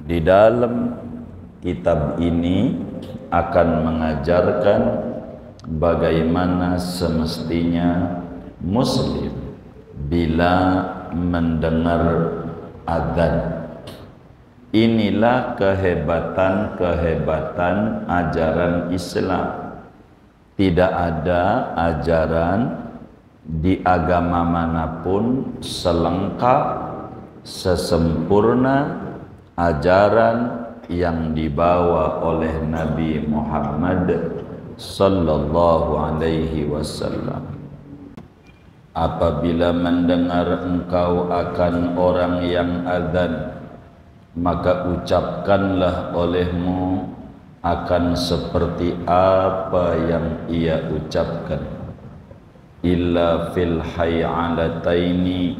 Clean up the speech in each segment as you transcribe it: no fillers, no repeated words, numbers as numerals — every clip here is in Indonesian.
Di dalam kitab ini akan mengajarkan bagaimana semestinya muslim bila mendengar adzan. Inilah kehebatan-kehebatan ajaran Islam. Tidak ada ajaran di agama manapun selengkap, sesempurna ajaran yang dibawa oleh Nabi Muhammad sallallahu alaihi wasallam. Apabila mendengar engkau akan orang yang adzan, maka ucapkanlah olehmu akan seperti apa yang ia ucapkan. Illa fil hay'alataini,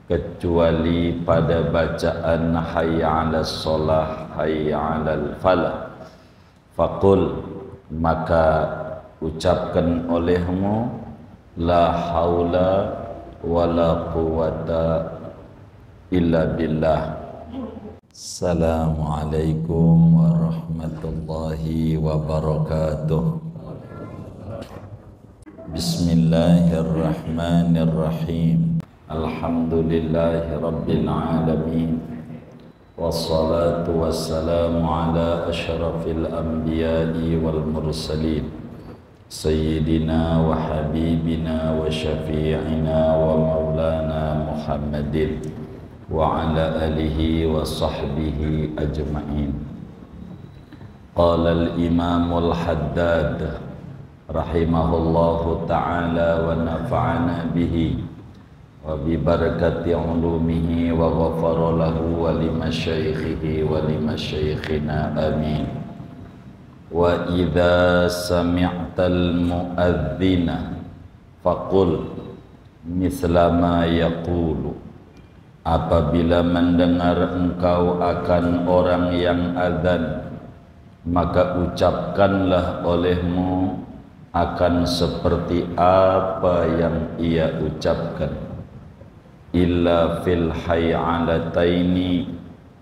kecuali pada bacaan hayya 'alas shalah, hayya 'alal falah. Faqul, maka ucapkan olehmu la haula wala quwata illa billah. Assalamualaikum warahmatullahi wabarakatuh. Bismillahirrahmanirrahim. Alhamdulillahi rabbil alamin. Wassalatu wassalamu ala asyrafil anbiya'i wal mursalin, sayyidina wa habibina wa syafi'ina wa maulana Muhammadin wa ala alihi wa sahbihi ajma'in. Qala al-imamul haddad rahimahullahu ta'ala wa nafa'ana bihi wa bi barakati ulumihi wa ghafara lahu wa li masyaikhihi wa li masyaikhina amin. Wa idza sami'tal muadzina faqul mithla ma yaqulu. Apabila mendengar engkau akan orang yang adzan, maka ucapkanlah olehmu akan seperti apa yang ia ucapkan. Illa fil hay'alataini,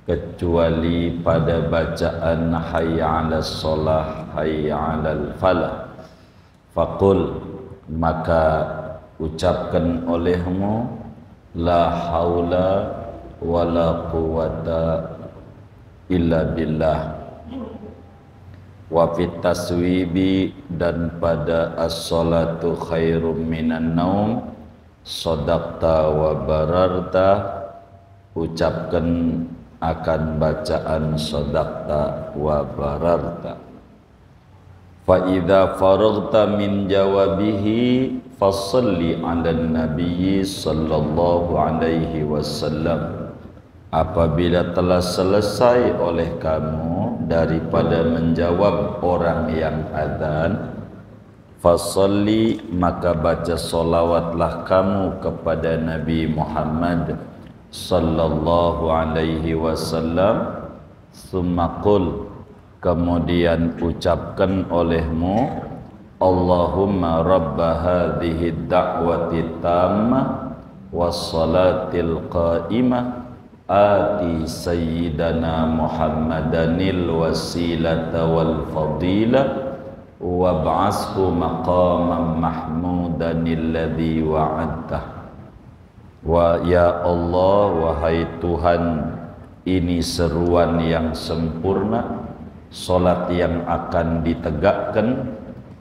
kecuali pada bacaan hayya 'alas shalah, hayya 'alal falah. Faqul, maka ucapkan olehmu la haula wala quwata illa billah. Wa fit taswibi, dan pada as-salatu khairum minan naum, sadaqta wa bararta, ucapkan akan bacaan sadaqta wa bararta. Fa idza faraghta min jawabihi fasalli 'alan nabiyyi sallallahu alaihi wasallam. Apabila telah selesai oleh kamu daripada menjawab orang yang adzan, fasalli, maka baca solawatlah kamu kepada Nabi Muhammad sallallahu alaihi wasallam. Summa qul, kemudian ucapkan olehmu Allahumma rabba hadhihi da'wati tammah wassalatil qa'imah ati sayyidana Muhammadanil wasilata wal fadilah wab'ashu maqaman mahmudan alladhi wa'adtah. Wa ya Allah, wahai Tuhan, ini seruan yang sempurna, salat yang akan ditegakkan,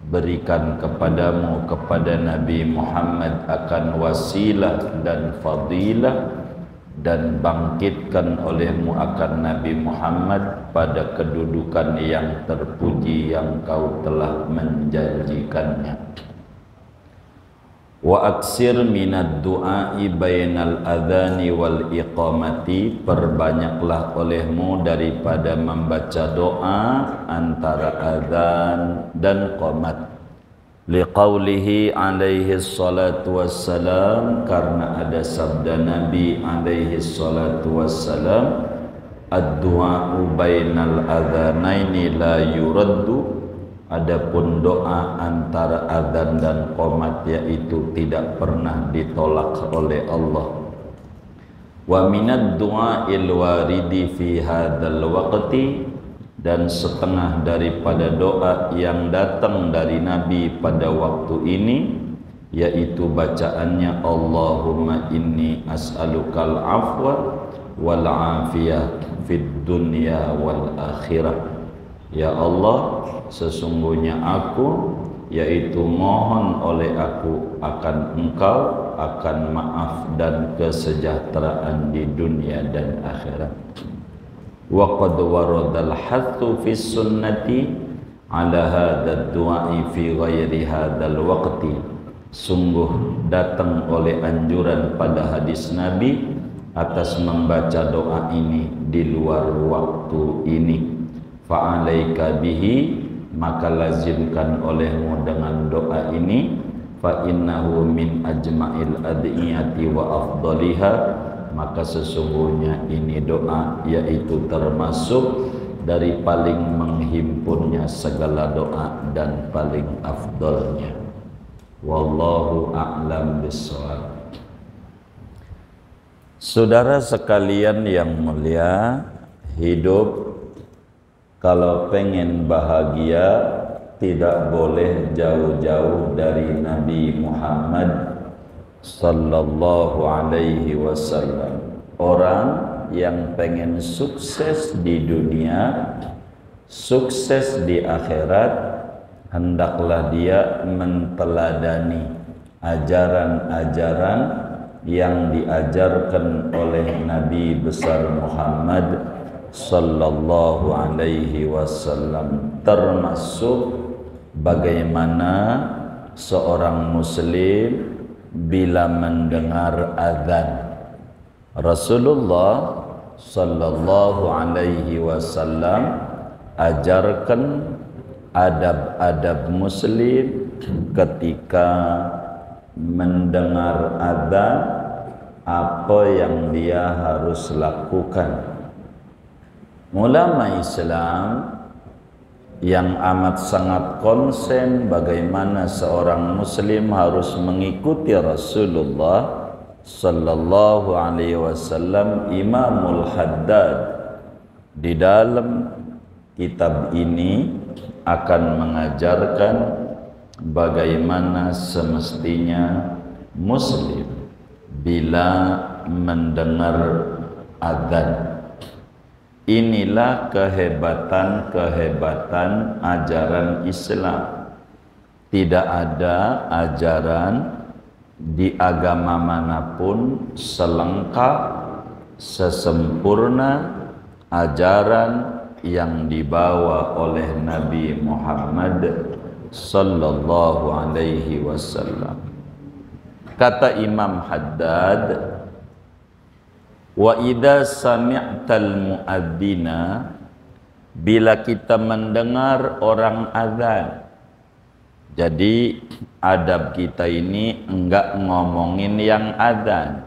berikan kepadamu, kepada Nabi Muhammad akan wasilah dan fadilah, dan bangkitkan olehmu akan Nabi Muhammad pada kedudukan yang terpuji yang kau telah menjanjikannya. Wa aksir minad du'ai bainal adhani wal iqamati, perbanyaklah olehmu daripada membaca doa antara adzan dan qamat. Liqaulihi alaihi salatu wassalam, karena ada sabda Nabi alaihi salatu wassalam, ad-du'a'u bainal adzanaini la yuraddu, adapun doa antara adzan dan qomat yaitu tidak pernah ditolak oleh Allah. Wa minad du'ail waridi fi hadzal waqti, dan setengah daripada doa yang datang dari Nabi pada waktu ini, yaitu bacaannya Allahumma inni as'alukal afwa wal afiyah fid dunya wal akhirah. Ya Allah, sesungguhnya aku, yaitu mohon oleh aku akan Engkau akan maaf dan kesejahteraan di dunia dan akhirat. Wa qad waradal hathu fi sunnati ala hadzal du'ai fi ghairi hadzal waqti. Sungguh datang oleh anjuran pada hadis Nabi atas membaca doa ini di luar waktu ini. Fa'alaika bihi, maka lazimkan olehmu dengan doa ini. Fa innahu min ajma'il adiyati wa afdaliha, maka sesungguhnya ini doa yaitu termasuk dari paling menghimpunnya segala doa dan paling afdalnya. Wallahu a'lam bishawab. Saudara sekalian yang mulia, hidup kalau pengen bahagia tidak boleh jauh-jauh dari Nabi Muhammad sallallahu alaihi wasallam. Orang yang pengen sukses di dunia, sukses di akhirat, hendaklah dia menteladani ajaran-ajaran yang diajarkan oleh Nabi besar Muhammad sallallahu alaihi wasallam, termasuk bagaimana seorang muslim bila mendengar azan. Rasulullah sallallahu alaihi wasallam ajarkan adab-adab muslim ketika mendengar azan, apa yang dia harus lakukan. Ulama Islam yang amat sangat konsen bagaimana seorang muslim harus mengikuti Rasulullah sallallahu alaihi wasallam, Imamul Haddad di dalam kitab ini akan mengajarkan bagaimana semestinya muslim bila mendengar azan. Inilah kehebatan-kehebatan ajaran Islam. Tidak ada ajaran di agama manapun selengkap, sesempurna ajaran yang dibawa oleh Nabi Muhammad sallallahu alaihi wasallam. Kata Imam Haddad, wa idza sami'tal muadzina, bila kita mendengar orang azan. Jadi adab kita ini enggak ngomongin yang azan.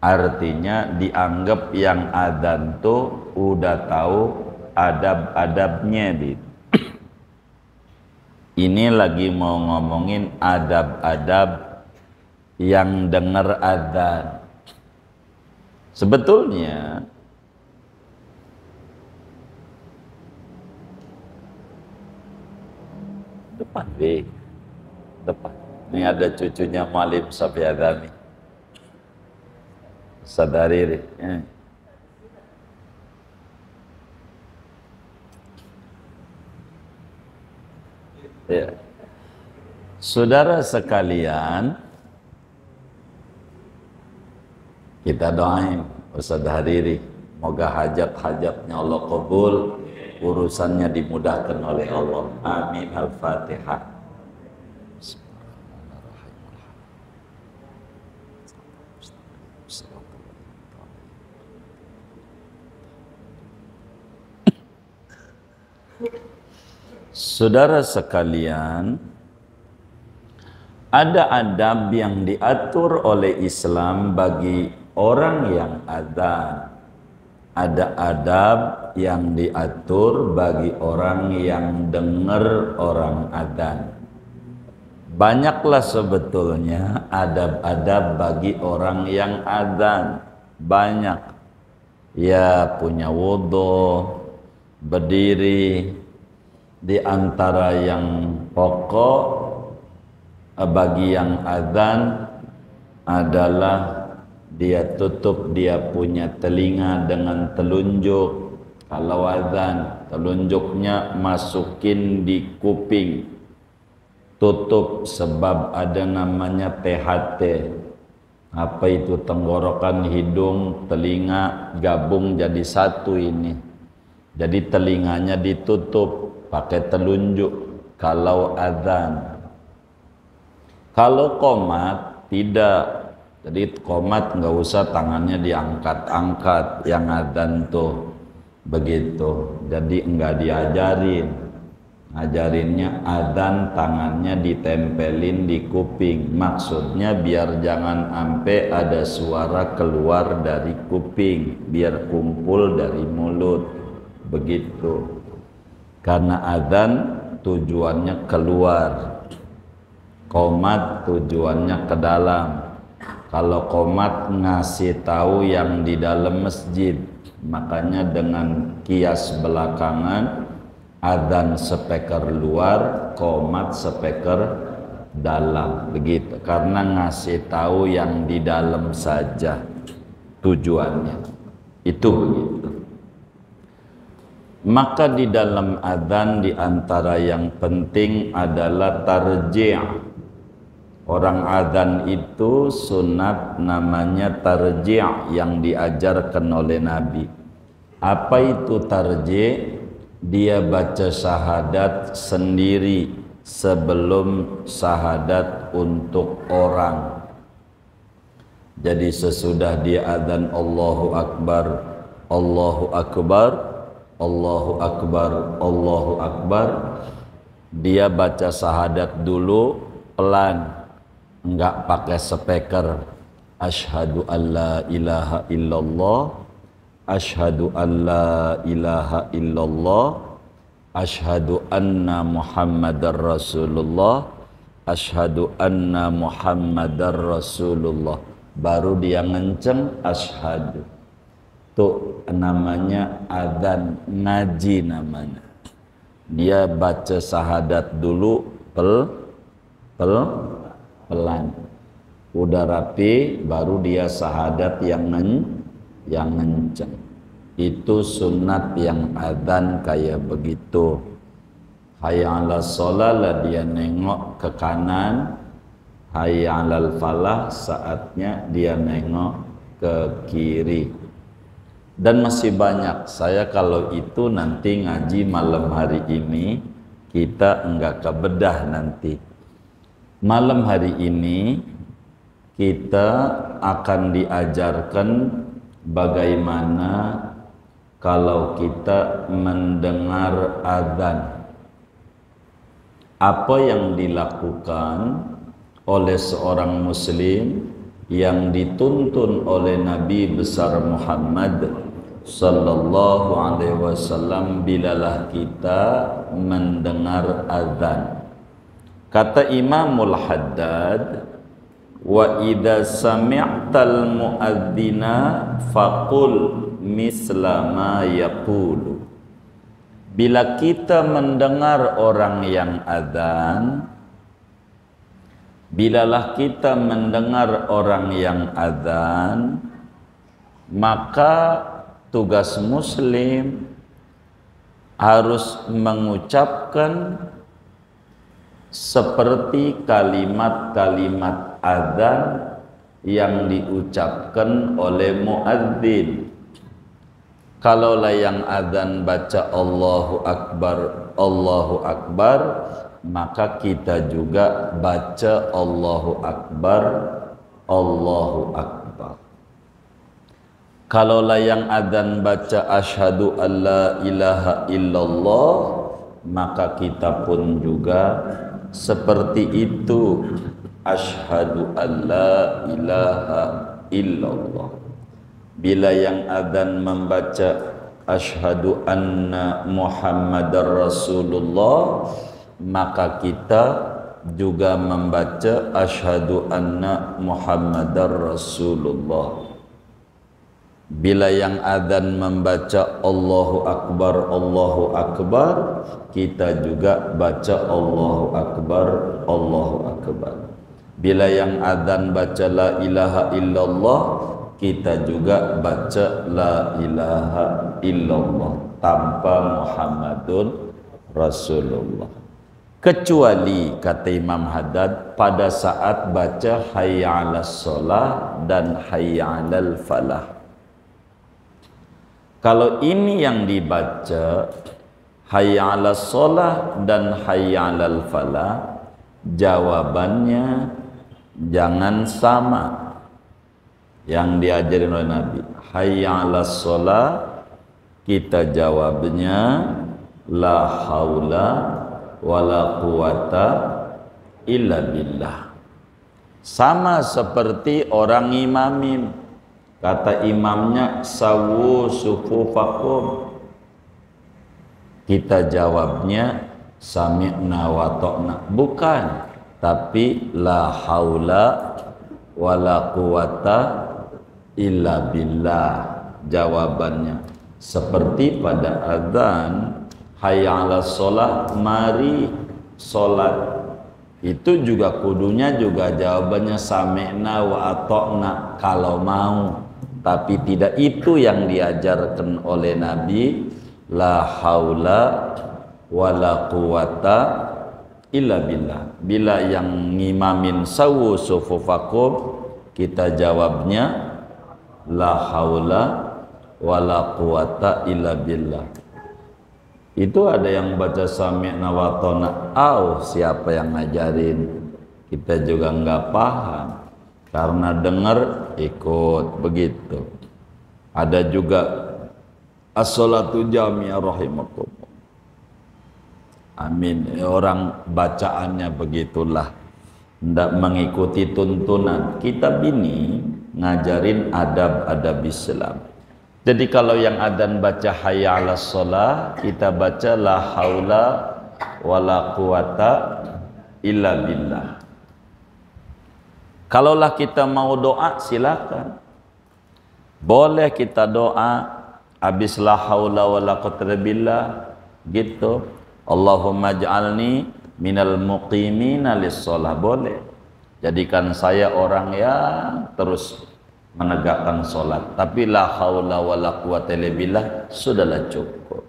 Artinya dianggap yang azan tuh udah tahu adab-adabnya gitu. Ini lagi mau ngomongin adab-adab yang dengar azan. Sebetulnya depan depan. Ini ada cucunya Malim Safi Adami, Sadariri. Ya. Saudara sekalian, kita doain Ustaz Hariri, moga hajat-hajatnya Allah kabul, urusannya dimudahkan oleh Allah. Amin. Al-Fatihah. Saudara sekalian, ada adab yang diatur oleh Islam bagi orang yang adzan. Ada adab yang diatur bagi orang yang dengar orang adzan. Banyaklah sebetulnya adab-adab bagi orang yang adzan. banyak. Ya punya wudhu, berdiri. Di antara yang pokok bagi yang azan adalah dia tutup dia punya telinga dengan telunjuk. Kalau azan, telunjuknya masukin di kuping, tutup sebab ada namanya THT. Apa itu? Tenggorokan, hidung, telinga gabung jadi satu ini. Jadi telinganya ditutup pakai telunjuk kalau azan. Kalau qomat tidak. Jadi qomat nggak usah tangannya diangkat-angkat, yang azan tuh begitu. Jadi enggak diajarin. Ngajarinnya azan tangannya ditempelin di kuping. Maksudnya biar jangan sampai ada suara keluar dari kuping, biar kumpul dari mulut. Begitu. Karena azan tujuannya keluar, qomat tujuannya ke dalam. Kalau qomat ngasih tahu yang di dalam masjid, makanya dengan kias belakangan, azan speaker luar, qomat speaker dalam, begitu. Karena ngasih tahu yang di dalam saja tujuannya, itu begitu. Maka di dalam adzan di antara yang penting adalah tarji'. Orang adzan itu sunat namanya tarji' yang diajarkan oleh Nabi. Apa itu tarji'? Dia baca syahadat sendiri sebelum syahadat untuk orang. Jadi sesudah dia adzan Allahu Akbar, Allahu Akbar, Allahu Akbar, Allahu Akbar, dia baca syahadat dulu pelan, enggak pakai speaker. Asyhadu alla ilaha illallah, asyhadu alla ilaha illallah, asyhadu anna Muhammadar Rasulullah, asyhadu anna Muhammadar Rasulullah. Baru dia ngenceng asyhadu. Tuh namanya adzan ngaji namanya. Dia baca syahadat dulu pelan. Udah rapi baru dia syahadat yang ngenceng. Itu sunat yang adzan kayak begitu. Hayya 'alas shalah lah dia nengok ke kanan. Hayya 'alal falah saatnya dia nengok ke kiri. Dan masih banyak. Saya kalau itu nanti ngaji malam hari ini kita enggak kebedah nanti. Malam hari ini kita akan diajarkan bagaimana kalau kita mendengar adzan. Apa yang dilakukan oleh seorang muslim yang dituntun oleh Nabi besar Muhammad sallallahu alaihi wasallam bilalah kita mendengar adzan. Kata Imamul Haddad, wa idza sami'tal muadzina faqul misla ma yaqulu. Bila kita mendengar orang yang adzan, bilalah kita mendengar orang yang adzan, maka tugas muslim harus mengucapkan seperti kalimat-kalimat adzan yang diucapkan oleh muadzin. Kalaulah yang adzan baca Allahu Akbar, Allahu Akbar, maka kita juga baca Allahu Akbar, Allahu Akbar. Kalaulah yang adzan baca asyhadu alla ilaha illallah, maka kita pun juga seperti itu, asyhadu alla ilaha illallah. Bila yang adzan membaca asyhadu anna Muhammadar Rasulullah, maka kita juga membaca asyhadu anna Muhammadar Rasulullah. Bila yang adzan membaca Allahu Akbar, kita juga baca Allahu Akbar. Bila yang adzan baca la ilaha illallah, kita juga baca la ilaha illallah tanpa Muhammadun Rasulullah. Kecuali kata Imam Haddad pada saat baca hayya 'alas shalah dan hayya 'alal falah. Kalau ini yang dibaca hayya 'alas shalah dan hayya 'alal falah, jawabannya jangan sama yang diajarin oleh Nabi. Hayya 'alas shalah, kita jawabnya la haula wala quwata illa billah. Sama seperti orang imamin, kata imamnya sawu sufufakum, kita jawabnya sami'na wa ta'na, bukan, tapi la haula wala quwata illa billah jawabannya. Seperti pada adzan hayya 'alas shalah, mari salat, itu juga kudunya juga jawabannya sami'na wa ata'na kalau mau, tapi tidak itu yang diajarkan oleh Nabi. La haula wala quwata illa billah. Bila yang ngimamin sawu sufufakum, kita jawabnya la haula wala quwata illa billah. Itu ada yang baca sami'na wa ta'na, siapa yang ngajarin? Kita juga nggak paham, karena dengar ikut begitu. Ada juga as-sholatu jami'ah rahimakumullah. Amin. Orang bacaannya begitulah, tidak mengikuti tuntunan. Kitab ini ngajarin adab-adab Islam. Jadi kalau yang adzan baca hayya 'alas shalah, kita baca la haula wala quwata illa billah. Kalaulah kita mau doa, silakan. Boleh kita doa habis la haula wala quwata billah gitu. Allahumma ij'alni minal muqimina lis-shalah, boleh. Jadikan saya orang yang terus menegakkan solat, tapi la haula wala quwata illa billah sudahlah cukup.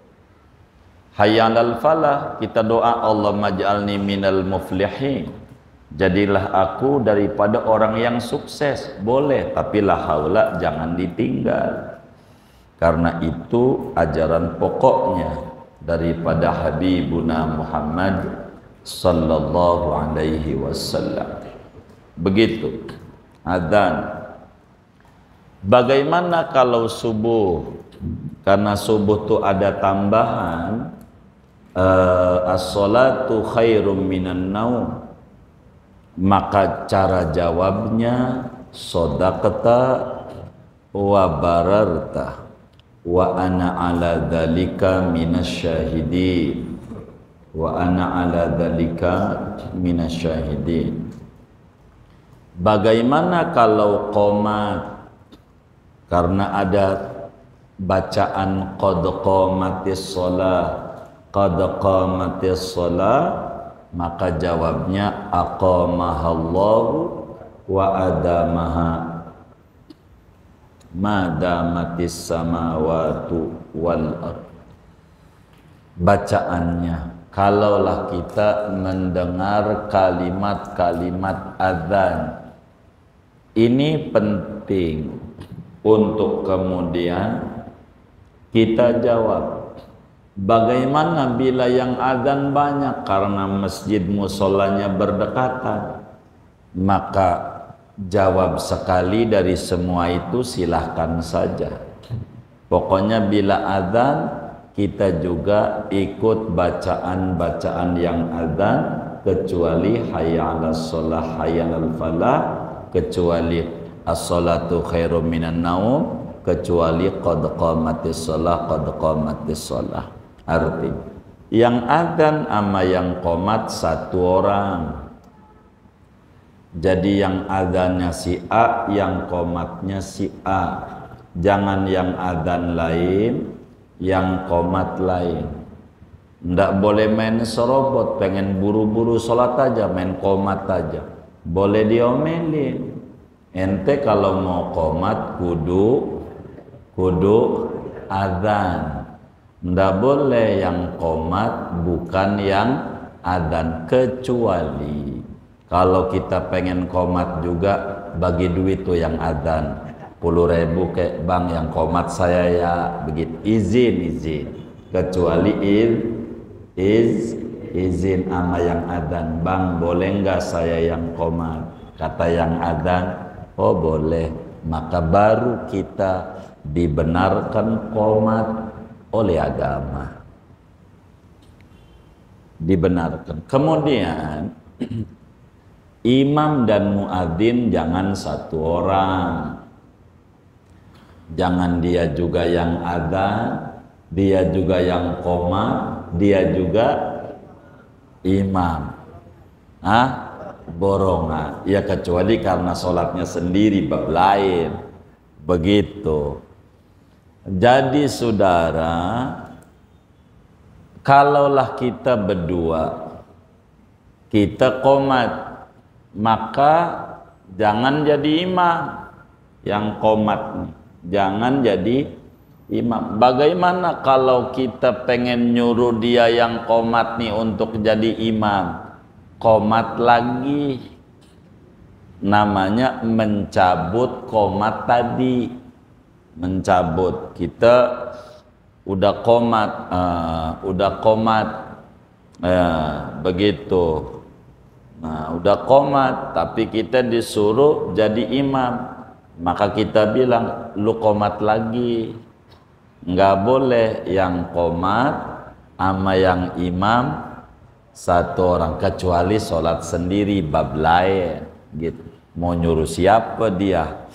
Hayya 'alal falah, kita doa Allahumma ij'alni minal muflihin, jadilah aku daripada orang yang sukses, boleh, tapi la haula jangan ditinggal, karena itu ajaran pokoknya daripada Habibuna Muhammad sallallahu alaihi wasallam. Begitu adzan. Bagaimana kalau subuh? Karena subuh itu ada tambahan as-sholatu khairum minan naum, maka cara jawabnya sodaqta wa bararta wa ana ala dzalika minasyahidin wa ana ala dzalika minasyahidin. Bagaimana kalau qomat? Karena ada bacaan qad qamatis shalah, maka jawabnya aqamahallahu wa adamaha madamatis samawatu wal ard. Bacaannya, kalaulah kita mendengar kalimat-kalimat adzan, ini penting untuk kemudian kita jawab. Bagaimana bila yang adzan banyak karena masjid musolanya berdekatan? Maka jawab sekali dari semua itu silahkan saja. Pokoknya bila adzan, kita juga ikut bacaan-bacaan yang adzan, kecuali hayya 'alas shalah, hayya 'alal falah, kecuali as-sholatu khairum minan naum, kecuali qad qamatis shalah, qad qamatis shalah. Arti yang adzan sama yang qomat satu orang. Jadi yang adzannya si A, yang qomatnya si A. Jangan yang adzan lain, yang qomat lain. Ndak boleh main serobot, pengen buru-buru sholat aja, main qomat aja. Boleh diomelin. Ente kalau mau qomat kudu adzan. Ndak boleh yang qomat bukan yang adzan, kecuali kalau kita pengen qomat juga bagi duit tuh yang adzan 10.000 kayak bang, yang qomat saya ya begitu, izin kecuali izin sama yang adzan, bang boleh nggak saya yang qomat, kata yang adzan oh boleh, maka baru kita dibenarkan qomat oleh agama, dibenarkan. Kemudian imam dan muadzin jangan satu orang. Jangan dia juga yang adzan, dia juga yang qomat, dia juga imam. Borongan. Ya kecuali karena sholatnya sendiri bab lain. Begitu. Jadi saudara, kalaulah kita berdua, kita qomat, maka jangan jadi imam yang qomat nih. Jangan jadi imam. Bagaimana kalau kita pengen nyuruh dia yang qomat nih untuk jadi imam? Qomat lagi. Namanya mencabut qomat tadi. Mencabut. Kita udah qomat. Begitu. Nah, udah qomat, tapi kita disuruh jadi imam. Maka kita bilang, lu qomat lagi. Nggak boleh yang qomat sama yang imam satu orang, kecuali sholat sendiri bab lain gitu. Mau nyuruh siapa dia,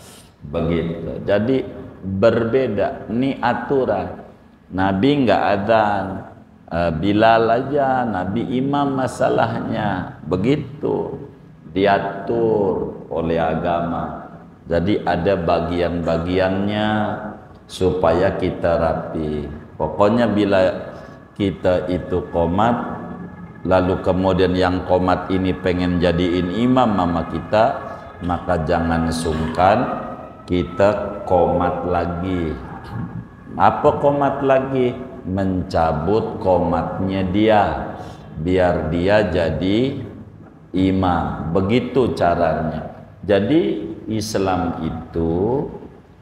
begitu. Jadi berbeda, ini aturan. Nabi nggak adzan, Bilal aja, Nabi imam masalahnya, begitu diatur oleh agama. Jadi ada bagian-bagiannya supaya kita rapi. Pokoknya bila kita itu qomat, lalu kemudian yang qomat ini pengen jadiin imam mama kita, maka jangan sungkan kita qomat lagi. Apa qomat lagi? Mencabut qomatnya dia, biar dia jadi imam. Begitu caranya. Jadi Islam itu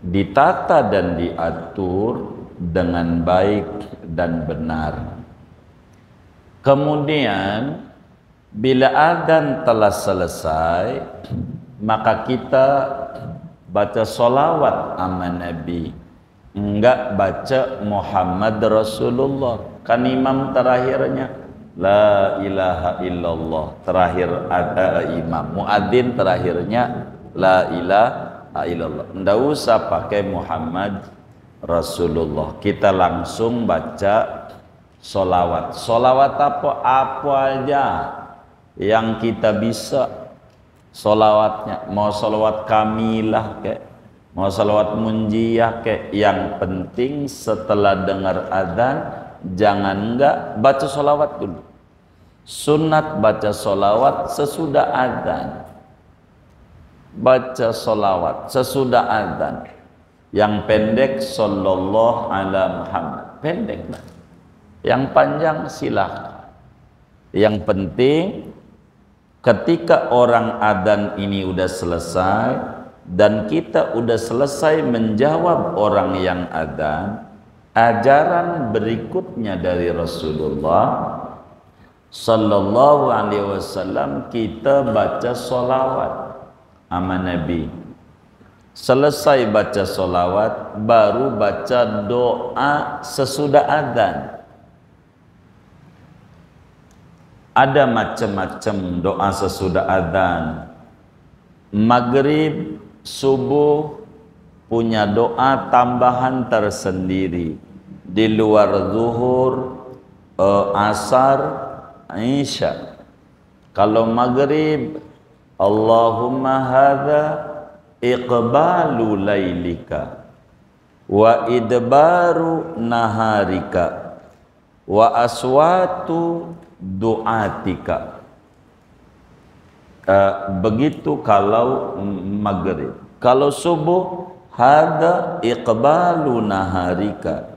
ditata dan diatur dengan baik dan benar. Kemudian bila adzan telah selesai, maka kita baca sholawat sama Nabi. Enggak baca Muhammad Rasulullah. Kan imam terakhirnya La ilaha illallah. Terakhir ada imam. Muadzin terakhirnya La ilaha illallah. Nggak usah pakai Muhammad Rasulullah. Kita langsung baca sholawat. Sholawat apa aja yang kita bisa. Sholawatnya mau sholawat kamilah kek, mau sholawat munjiyah kek. Yang penting setelah dengar adzan jangan enggak baca sholawat dulu. Sunat baca sholawat sesudah adzan. Baca sholawat sesudah adzan. Yang pendek sallallahu ala Muhammad, pendek lah. Yang panjang silahkan. Yang penting ketika orang adzan ini udah selesai dan kita udah selesai menjawab orang yang adzan, ajaran berikutnya dari Rasulullah sallallahu alaihi wasallam, kita baca sholawat sama Nabi. Selesai baca sholawat, baru baca doa sesudah adzan. Ada macam-macam doa sesudah adzan. Maghrib, subuh punya doa tambahan tersendiri. Di luar zuhur, asar, isya. Kalau maghrib, Allahumma hadza iqbalu lailika wa idbaru naharika wa aswatu du'atika. Begitu kalau maghrib. Kalau subuh, hada iqbalu naharika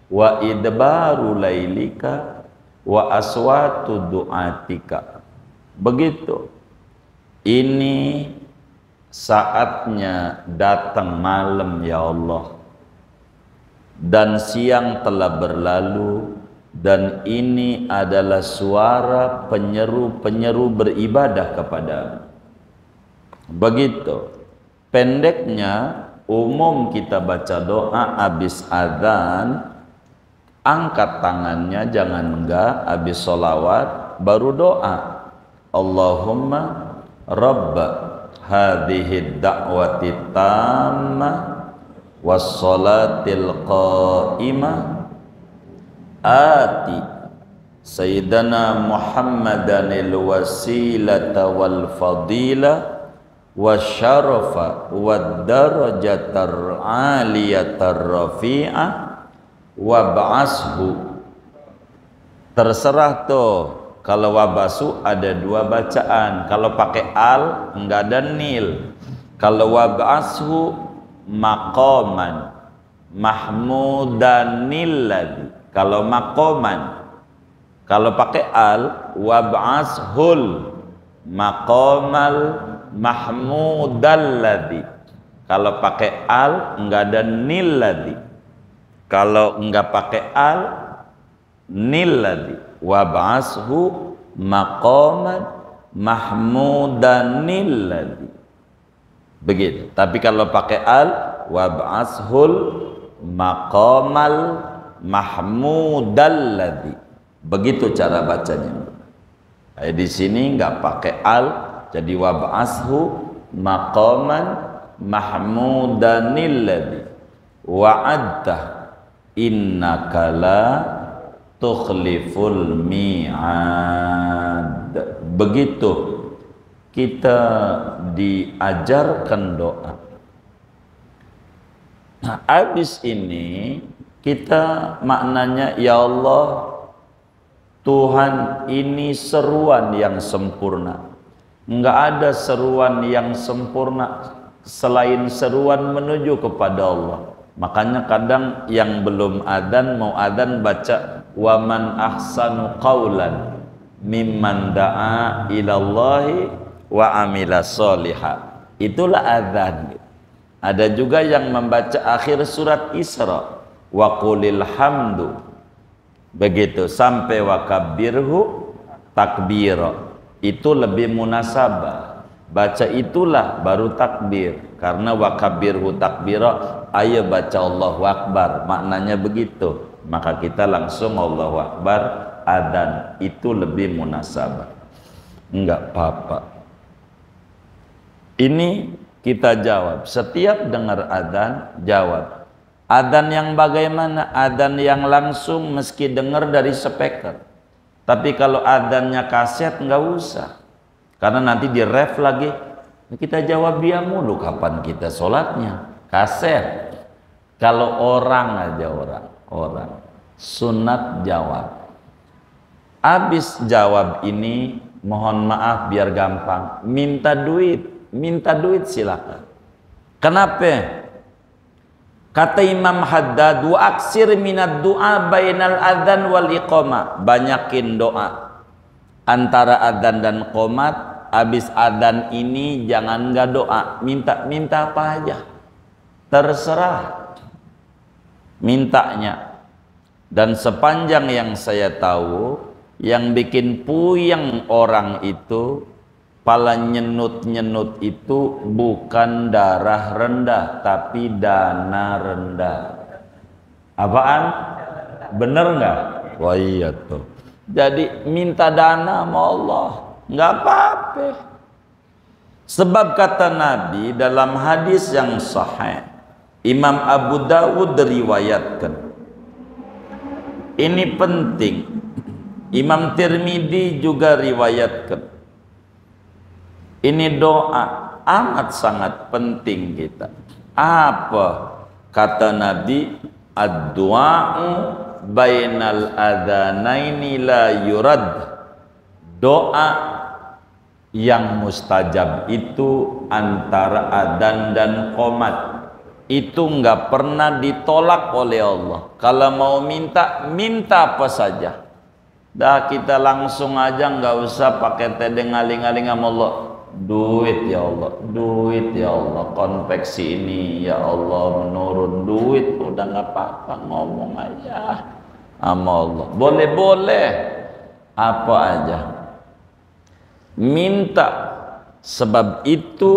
wa idbaru lailika wa aswatu du'atika. Begitu. Ini saatnya datang malam ya Allah, dan siang telah berlalu, dan ini adalah suara penyeru-penyeru beribadah kepadamu. Begitu. Pendeknya, umum kita baca doa habis adzan, angkat tangannya, jangan enggak, habis sholawat baru doa. Allahumma rabb hadhihi da'wati tammah wassalatil qa'imah ati sayyidana Muhammadanil wasilata wal fadilah wasyarafa wad darajatar aliyatar rafi'ah wab'ashu. Terserah tuh, kalau wabasu ada dua bacaan, kalau pakai al enggak ada nil. Kalau wab'ashu maqaman mahmudanil ladzi, kalau maqaman. Kalau pakai al wab'ashul maqamal mahmudal ladzi. Kalau pakai al enggak ada nil ladzi. Kalau enggak pakai al nil ladzi. Wab'ashu maqaman mahmudanil ladzi. Begitu. Tapi kalau pakai al wab'ashul maqamal mahmudal ladzi. Begitu cara bacanya. Di sini enggak pakai al, jadi wab'ashu maqaman mahmudanil ladzi wa'adta innaka la tukhliful mi'ad. Begitu kita diajarkan doa. Nah, habis ini kita maknanya, ya Allah Tuhan, ini seruan yang sempurna. Enggak ada seruan yang sempurna selain seruan menuju kepada Allah. Makanya kadang yang belum adzan mau adzan baca waman ahsanu qaulan mimman da'a ilallahi wa amila sholiha. Itulah adzan. Ada juga yang membaca akhir surat Isra wa qulil hamdu, begitu sampai wa kabbirhu takbira. Itu lebih munasabah, baca itulah baru takbir, karena wa kabbirhu takbira, ayo baca Allahu Akbar, maknanya begitu. Maka kita langsung Allahu Akbar, adzan, itu lebih munasabah. Enggak apa-apa. Ini kita jawab, setiap dengar adzan jawab. Adzan yang bagaimana? Adzan yang langsung meski dengar dari speaker. Tapi kalau adzannya kaset nggak usah, karena nanti di ref lagi. Kita jawab dia mulu, kapan kita sholatnya? Kaset. Kalau orang aja, orang sunat jawab. Habis jawab ini, mohon maaf biar gampang, minta duit silakan. Kenapa? Kata Imam Haddad, wa aksir minad du'a bainal adzan wal iqamah. Banyakin doa antara adzan dan qomat. Habis adzan ini jangan enggak doa, minta apa aja. Terserah mintanya. Dan sepanjang yang saya tahu, yang bikin puyeng orang itu, pala nyenut-nyenut itu bukan darah rendah, tapi dana rendah. Apaan? Bener nggak? Wah iya tuh. Jadi minta dana sama Allah, nggak apa-apa. Sebab kata Nabi dalam hadis yang sahih, Imam Abu Dawud riwayatkan. Ini penting. Imam Tirmidzi juga riwayatkan. Ini doa amat sangat penting kita. Apa? Kata Nabi, ad-du'a'u bainal adhanaini la yurad. Doa yang mustajab itu antara adzan dan qomat itu nggak pernah ditolak oleh Allah. Kalau mau minta, minta apa saja. Dah kita langsung aja, nggak usah pakai tedeng-aling-aling sama Allah. Duit ya Allah, duit ya Allah, konveksi ini ya Allah menurun, duit udah nggak apa-apa, ngomong aja sama Allah. Boleh-boleh apa aja minta, sebab itu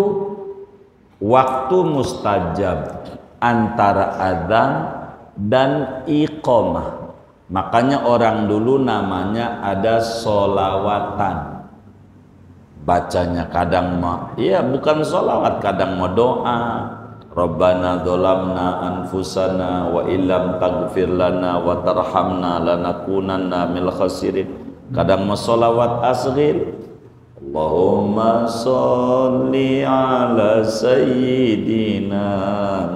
waktu mustajab antara adzan dan iqamah. Makanya orang dulu namanya ada sholawatan, bacanya kadang iya bukan sholawat, kadang mau doa, Rabbana dzolamna anfusana wa illam taghfir lana wa tarhamna lanakunanna minal khasirin. Kadang mau sholawat asghir, Allahumma sholli ala sayyidina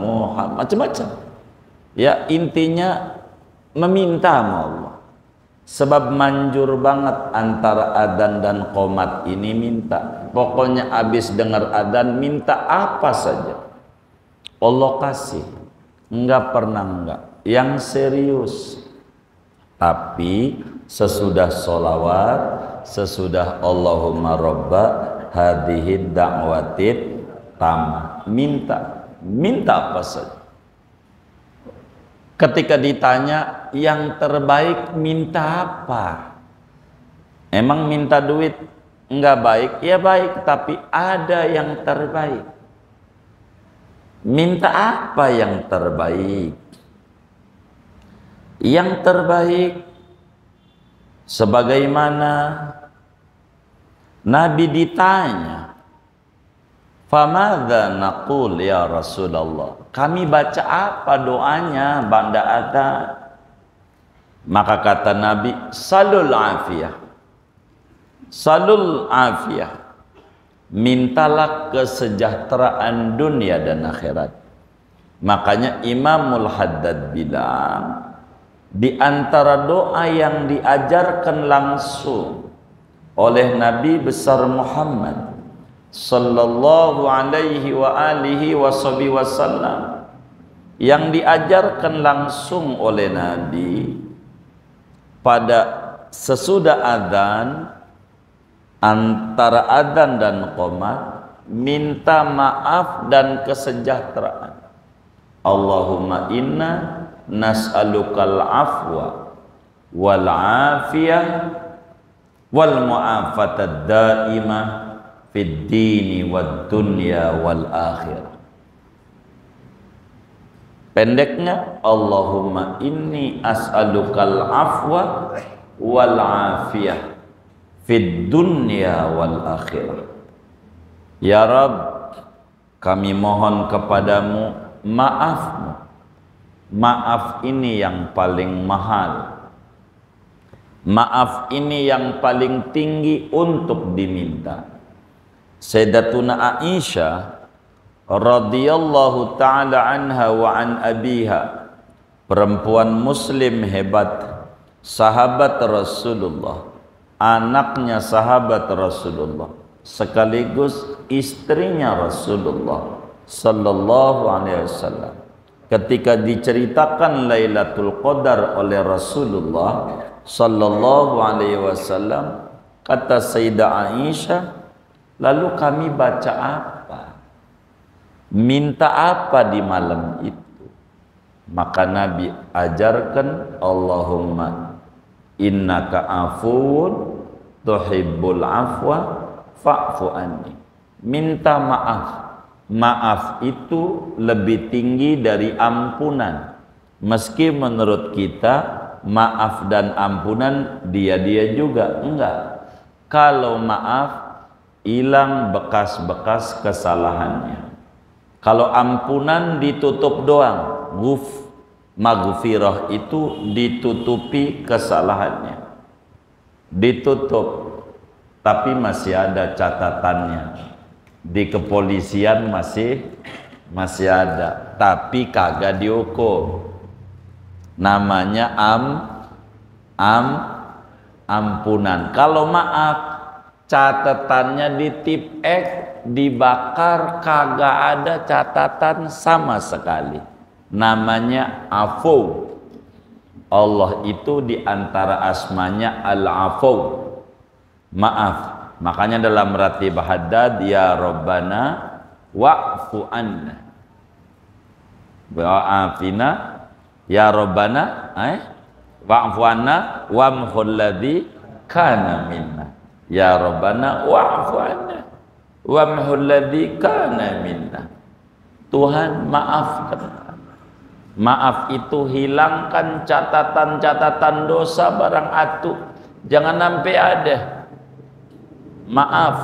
Muhammad, macam-macam. Ya intinya meminta sama Allah. Sebab manjur banget antara adzan dan qomat ini minta. Pokoknya habis dengar adzan minta apa saja, Allah kasih. Enggak pernah enggak, yang serius. Tapi sesudah sholawat, sesudah Allahumma robba hadhihi da'watit tamah, minta apa saja. Ketika ditanya yang terbaik minta apa, emang minta duit enggak baik? Ya baik, tapi ada yang terbaik. Minta apa yang terbaik? Yang terbaik sebagaimana Nabi ditanya, famadza naqul ya Rasulullah, kami baca apa doanya ba'da adzan? Maka kata Nabi, salul afiyah, salul afiyah, mintalah kesejahteraan dunia dan akhirat. Makanya Imamul Haddad bilang, di antara doa yang diajarkan langsung oleh Nabi besar Muhammad sallallahu alaihi wa alihi wasallam, yang diajarkan langsung oleh Nabi pada sesudah adzan, antara adzan dan qomat, minta maaf dan kesejahteraan. Allahumma inna nas'alukal afwa wal afiyah wal mu'afatad daimah fid dini wad dunya wal akhirah. Pendeknya, Allahumma inni as'alukal afwa wal afiyah fid dunya wal akhirah. Ya Rabb, kami mohon kepadamu maafmu. Maaf ini yang paling mahal, maaf ini yang paling tinggi untuk diminta. Sayyidatuna Aisyah radhiyallahu ta'ala anha wa an abiha, perempuan muslim hebat, sahabat Rasulullah, anaknya sahabat Rasulullah, sekaligus istrinya Rasulullah sallallahu alaihi wasallam. Ketika diceritakan Lailatul Qadar oleh Rasulullah sallallahu alaihi wasallam, kata Sayyidah Aisyah, lalu kami baca apa? Minta apa di malam itu? Maka Nabi ajarkan, Allahumma innaka afuwun tuhibbul afwa fa'fu anni. Minta maaf. Maaf itu lebih tinggi dari ampunan. Meski menurut kita maaf dan ampunan dia-dia juga, enggak. Kalau maaf, hilang bekas-bekas kesalahannya. Kalau ampunan ditutup doang, maghfirah itu ditutupi kesalahannya, ditutup, tapi masih ada catatannya. Di kepolisian masih masih ada, tapi kagak dihukum. Namanya ampunan. Kalau maaf, catatannya di tip X, dibakar, kagak ada catatan sama sekali. Namanya afu. Allah itu diantara asmanya al-afu, maaf. Makanya dalam ratib haddad, ya Rabbana wa'fu anna wa'afina, ya Rabbana wa'fu anna wamhul ladzi kana minna, ya Rabbana wa'fu anna wamhul ladzi kana minna. Tuhan maafkan. Maaf itu hilangkan catatan-catatan dosa barang atu, jangan sampai ada. Maaf,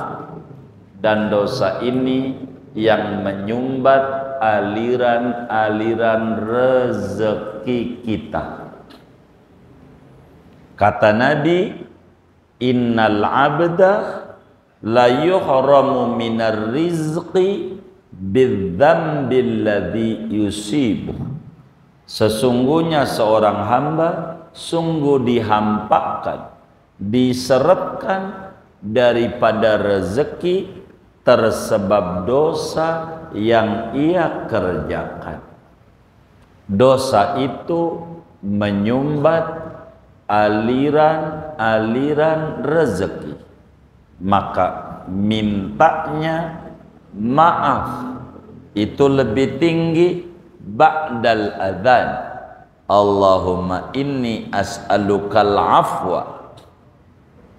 dan dosa ini yang menyumbat aliran-aliran rezeki kita. Kata Nabi, innal abda la yuhramu minar rizqi bidzambil ladzi yusibuh. Sesungguhnya seorang hamba sungguh dihampakan, diseretkan daripada rezeki tersebab dosa yang ia kerjakan. Dosa itu menyumbat aliran-aliran rezeki, maka mintanya maaf itu lebih tinggi ba'dal adzan. Allahumma inni as'alukal afwa.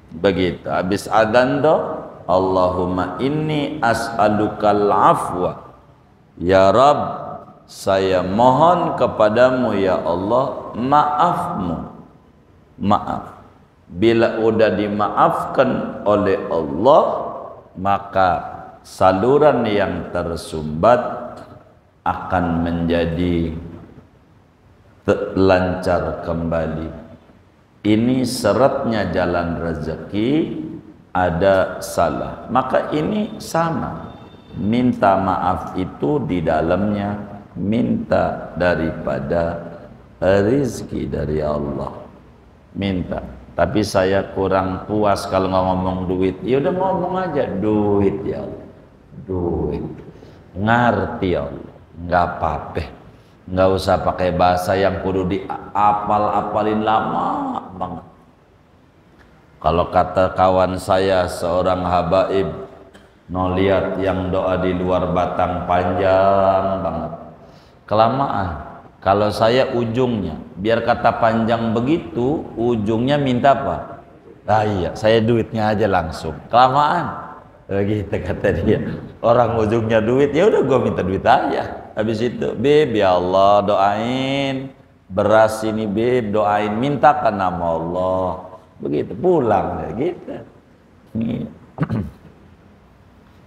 Begitu habis adzan do, Allahumma inni as'alukal afwa, ya Rabb, saya mohon kepadamu ya Allah maafmu. Maaf. Bila udah dimaafkan oleh Allah, maka saluran yang tersumbat akan menjadi lancar kembali. Ini seretnya jalan rezeki, ada salah, maka ini sama. Minta maaf itu di dalamnya minta daripada rezeki dari Allah. Minta. Tapi saya kurang puas kalau ngomong duit. Ya udah ngomong aja duit ya Allah. Duit. Ngerti ya Allah. Nggak apa-apa. Nggak usah pakai bahasa yang kudu diapal-apalin lama banget. Kalau kata kawan saya seorang habaib, no lihat yang doa di luar batang panjang banget, kelamaan. Kalau saya ujungnya, biar kata panjang begitu, ujungnya minta apa? Ah iya, saya duitnya aja langsung, kelamaan. Begitu kata dia. Orang ujungnya duit, ya udah gue minta duit aja. Habis itu, Beb ya Allah doain beras ini, Beb doain, mintakan nama Allah. Begitu pulang ya gitu.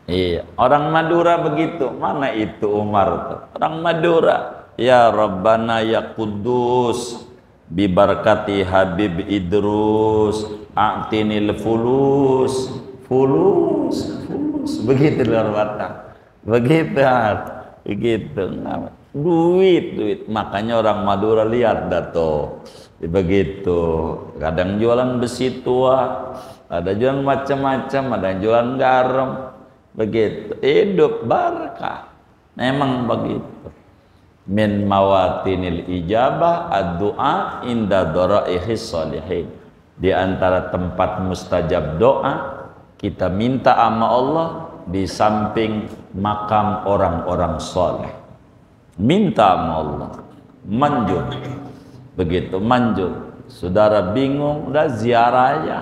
Iya, orang Madura begitu. Mana itu Umar tuh? Orang Madura. Ya Rabbana ya Kudus bibarkati Habib Idrus a'tinil fulus. Fulus. Begitu luar batang. Begitu. Duit. Makanya orang Madura lihat dah tuh. Begitu. Kadang jualan besi tua, ada jualan macam-macam, ada yang jualan garam. Begitu. Hidup barakah. Memang begitu. Min mawatinil ijabah ad-du'a inda dhara'ihis sholihin. Di antara tempat mustajab doa, kita minta sama Allah di samping makam orang-orang soleh. Minta sama Allah, manjur. Begitu manjur. Saudara bingung, udah ziarah aja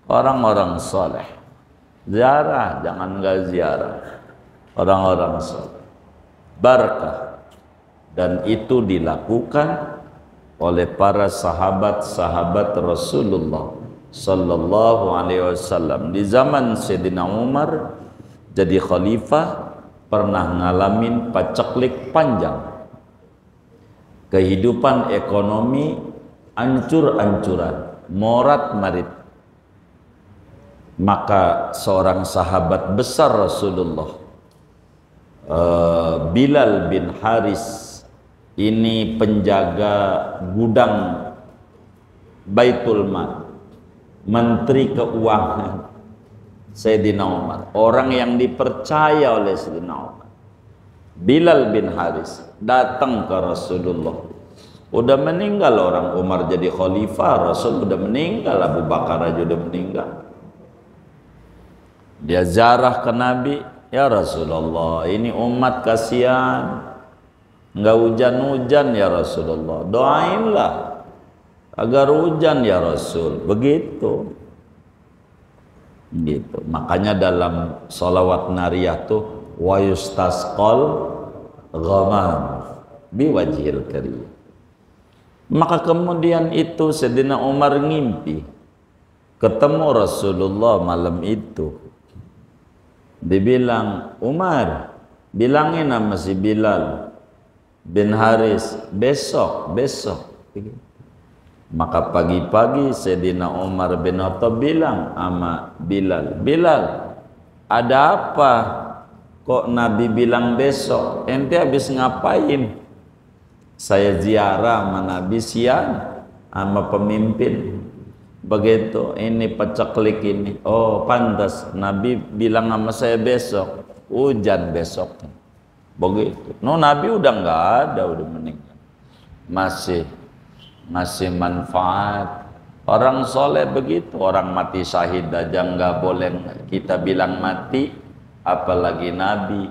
orang-orang soleh. Ziarah, jangan nggak ziarah orang-orang soleh. Barakah. Dan itu dilakukan oleh para sahabat-sahabat Rasulullah Sallallahu Alaihi Wasallam. Di zaman Sayyidina Umar jadi khalifah, pernah ngalamin paceklik panjang, kehidupan ekonomi ancur-ancuran, morat-marit. Maka seorang sahabat besar Rasulullah, Bilal bin Haris ini penjaga gudang Baitul Mal, menteri keuangan Sayyidina Umar, orang yang dipercaya oleh Sayyidina Umar. Bilal bin Haris datang ke Rasulullah. Udah meninggal orang, Umar jadi khalifah, Rasul udah meninggal, Abu Bakar aja udah meninggal. Dia ziarah ke Nabi, ya Rasulullah, ini umat kasihan, nggak hujan-hujan ya Rasulullah, doainlah agar hujan ya Rasul. Begitu. Gitu. Makanya dalam sholawat nariyah tuh wa yustasqal ghamam biwajhil karim. Maka kemudian itu Sayyidina Umar ngimpi ketemu Rasulullah malam itu. Dibilang, Umar, bilangin sama si Bilal bin Haris, besok. Maka pagi-pagi Sayyidina Umar bin Khattab bilang sama Bilal, Bilal, ada apa? Kok Nabi bilang besok? Ente habis ngapain? Saya ziarah sama Nabi siang sama pemimpin. Begitu, ini peceklik ini. Oh pantas Nabi bilang sama saya besok, hujan besok. Begitu. No, Nabi udah nggak ada, udah meninggal. Masih ngasih manfaat. Orang soleh begitu, orang mati syahid aja nggak boleh kita bilang mati, apalagi Nabi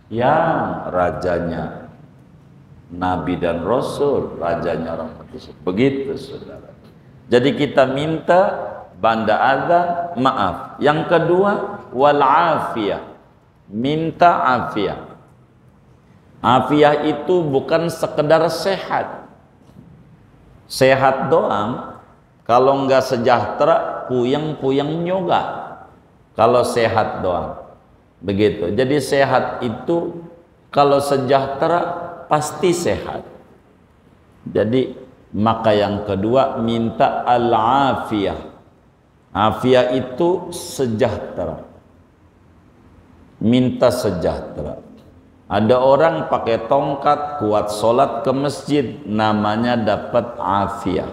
yang rajanya Nabi dan Rasul, rajanya orang mati syahid. Begitu saudara. Jadi kita minta banda adzan maaf. Yang kedua wal afiyah, minta afiyah. Afiyah itu bukan sekedar sehat. Sehat doang, kalau enggak sejahtera, puyeng-puyeng juga. Kalau sehat doang, begitu. Jadi sehat itu kalau sejahtera pasti sehat. Jadi maka yang kedua minta al-afiyah. Afiyah itu sejahtera. Minta sejahtera. Ada orang pakai tongkat kuat sholat ke masjid, namanya dapat afiyah,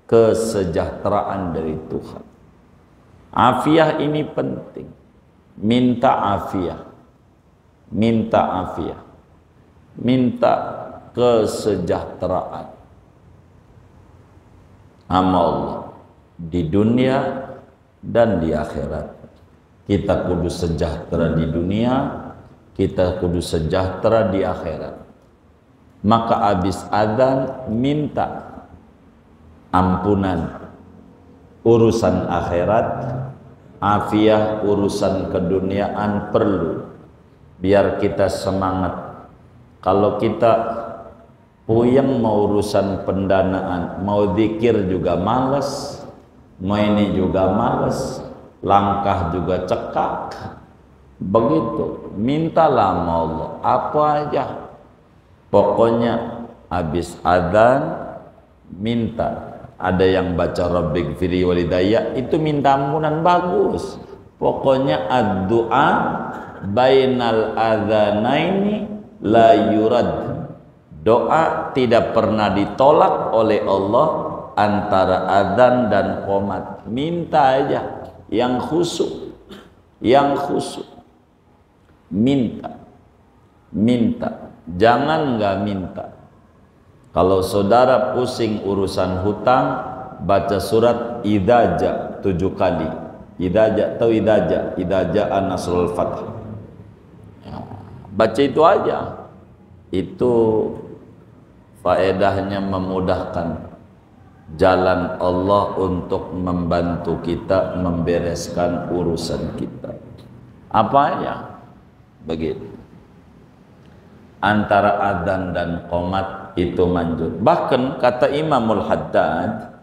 kesejahteraan dari Tuhan. Afiyah ini penting. Minta afiyah. Minta afiyah. Minta kesejahteraan sama Allah di dunia dan di akhirat. Kita kudu sejahtera di dunia, kita kudu sejahtera di akhirat. Maka habis adzan minta ampunan urusan akhirat, afiyah urusan keduniaan perlu biar kita semangat. Kalau kita puyeng mau urusan pendanaan, mau zikir juga males, mau ini juga males, langkah juga cekak. Begitu, mintalah sama Allah apa aja. Pokoknya habis adzan minta. Ada yang baca Rabbighfirli walidayya, itu minta ampunan bagus. Pokoknya ad-du'a bainal adzanaini la yurad. Doa tidak pernah ditolak oleh Allah antara adzan dan qomat. Minta aja yang khusyuk, yang khusyuk. Minta, minta, jangan nggak minta. Kalau saudara pusing urusan hutang, baca surat Idza 7 kali. Idza atau Idza an-nasrul fath. Baca itu aja. Itu faedahnya memudahkan jalan Allah untuk membantu kita membereskan urusan kita. Apa aja? Begitu. Antara adzan dan qomat itu manjur. Bahkan kata Imamul Haddad,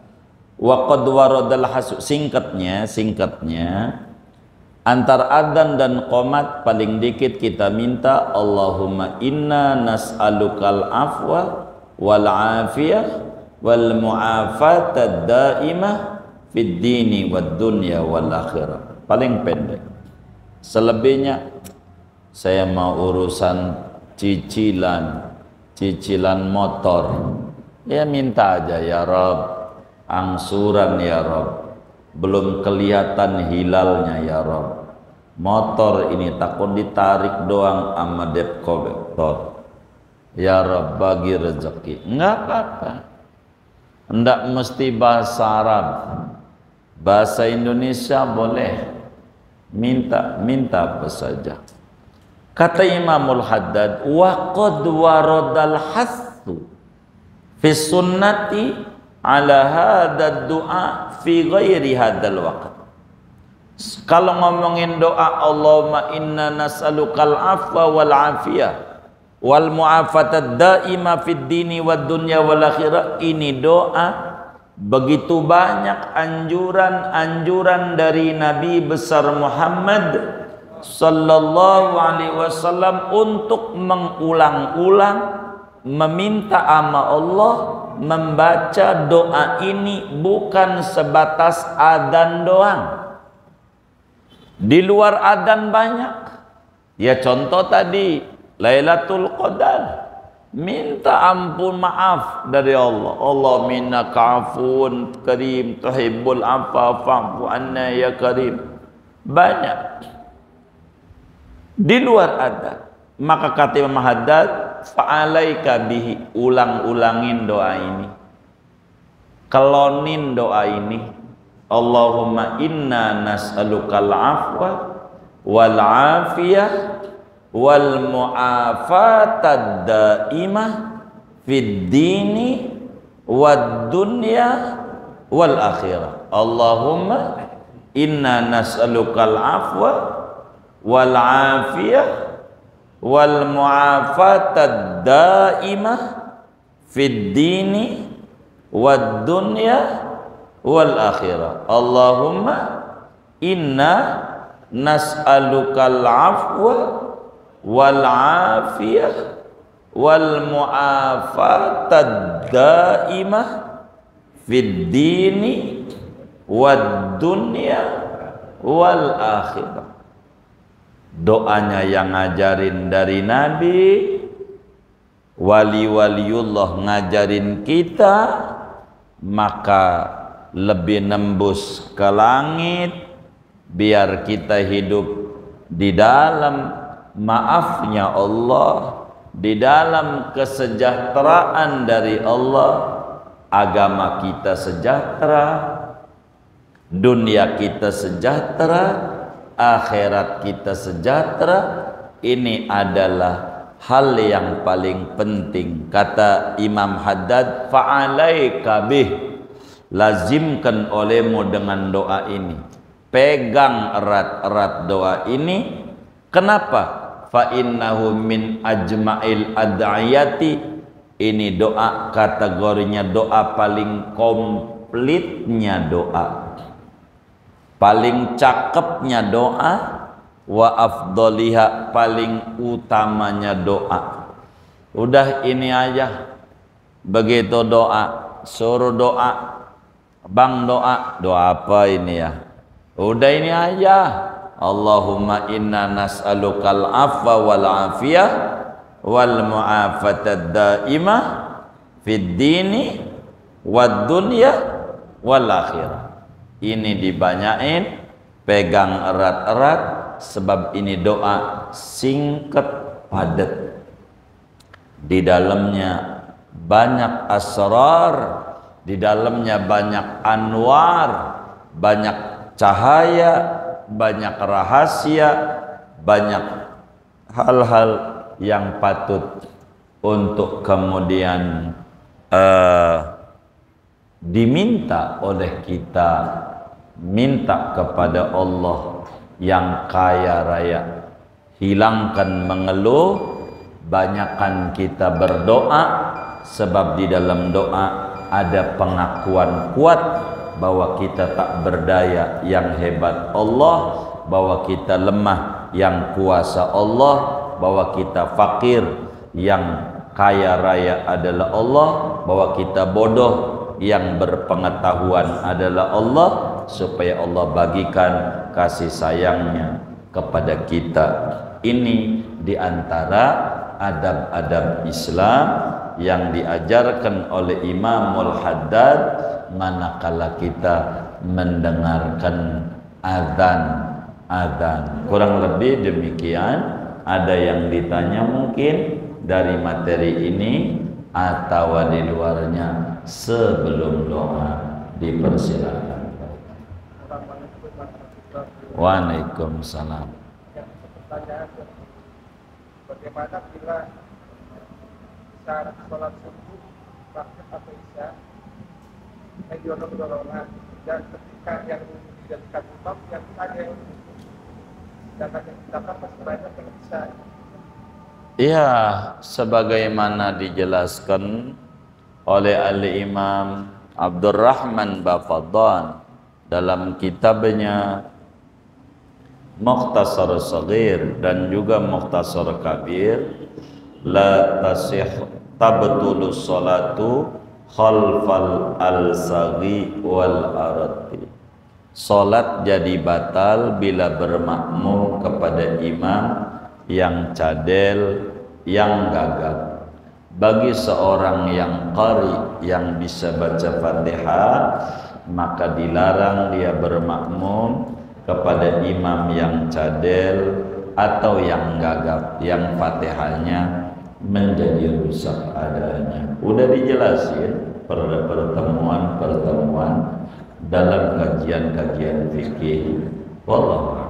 wa qad waradal hasu, singkatnya antara adzan dan qomat paling dikit kita minta Allahumma inna nas'alukal afwa wal afiyah wal mu'afatad daimah fid dini wad dunya wal akhirah. Paling pendek. Selebihnya saya mau urusan cicilan motor, ya minta aja ya Rob, angsuran ya Rob, belum kelihatan hilalnya ya Rob, motor ini takut ditarik doang sama debt collector, ya Rob bagi rezeki. Enggak apa-apa, enggak mesti bahasa Arab, bahasa Indonesia boleh, minta apa saja. Kata Imamul Haddad, wa qad waradal hassu fi sunnati ala hadha du'a fi ghairi hadzal waqt. Kalau ngomongin doa Allahumma inna nas'alukal afwa wal afiyah wal mu'afatad daima fid dini wad dunya wal akhirah, ini doa begitu banyak anjuran dari Nabi besar Muhammad sallallahu alaihi wasallam untuk mengulang-ulang meminta ama Allah, membaca doa ini bukan sebatas adzan doang. Di luar adzan banyak. Ya contoh tadi Lailatul Qadar, minta ampun maaf dari Allah. Allah minnaka afuwun karim tuhibbul afwa fa'fu anna ya karim. Banyak di luar ada. Maka kata Imam Haddad, fa'alaika bihi, ulang-ulangin doa ini, kelonin doa ini. Allahumma inna nas'alukal afwa wal afiyah wal mu'afatad daimah fid dini wad dunya wal akhirah. Allahumma inna nas'alukal afwa wal afiyah wal mu'afatad daimah fid dini wad dunya wal akhirah. Allahumma inna nas'alukal afwa wal afiyah wal mu'afatad daimah fid dini wad dunya wal akhirah. Doanya yang ngajarin dari Nabi, wali-waliullah ngajarin kita, maka lebih nembus ke langit, biar kita hidup di dalam maafnya Allah, di dalam kesejahteraan dari Allah. Agama kita sejahtera, dunia kita sejahtera, akhirat kita sejahtera. Ini adalah hal yang paling penting. Kata Imam Haddad, fa'alaika bih, lazimkan olehmu dengan doa ini, pegang erat-erat doa ini. Kenapa? Fa innahu min ajma'il ad'iyati, ini doa kategorinya doa paling komplitnya doa, paling cakepnya doa, wa afdoliha, paling utamanya doa. Udah ini aja, begitu doa, suruh doa, bang doa, doa apa ini ya? Udah ini aja, Allahumma inna nas'alukal afwa wal afiyah wal mu'afatad daimah fid dini wad dunya wal akhirah. Ini dibanyain, pegang erat-erat, sebab ini doa singkat padat, di dalamnya banyak asrar, di dalamnya banyak anwar, banyak cahaya, banyak rahasia, banyak hal-hal yang patut untuk kemudian diminta oleh kita. Minta kepada Allah yang kaya raya, hilangkan mengeluh, banyakkan kita berdoa, sebab di dalam doa ada pengakuan kuat bahwa kita tak berdaya, yang hebat Allah, bahwa kita lemah, yang kuasa Allah, bahwa kita fakir, yang kaya raya adalah Allah, bahwa kita bodoh, yang berpengetahuan adalah Allah, supaya Allah bagikan kasih sayangnya kepada kita. Ini di antara adab-adab Islam yang diajarkan oleh Imamul Haddad manakala kita mendengarkan azan. Kurang lebih demikian. Ada yang ditanya mungkin dari materi ini atau di luarnya sebelum doa, dipersilakan. Waalaikumsalam. Bagaimana bila saat sholat subuh maghrib atau isya dorongan dan ketika yang dijadikan imam yang ada dan yang dilakukan masih banyak yang bisa. Iya, sebagaimana dijelaskan oleh Al-Imam Abdurrahman Bafadhan dalam kitabnya Mukhtasar Shaghir dan juga Mukhtasar Kabir, la tasih tabtulus salatu khalfal al-saghi wal arati. Salat jadi batal bila bermakmum kepada imam yang cadel, yang gagap. Bagi seorang yang qari, yang bisa baca Fatihah, maka dilarang dia bermakmum kepada imam yang cadel atau yang gagap, yang Fatihahnya menjadi rusak adanya. Udah dijelasin pada pertemuan dalam kajian-kajian fikih. Wallahu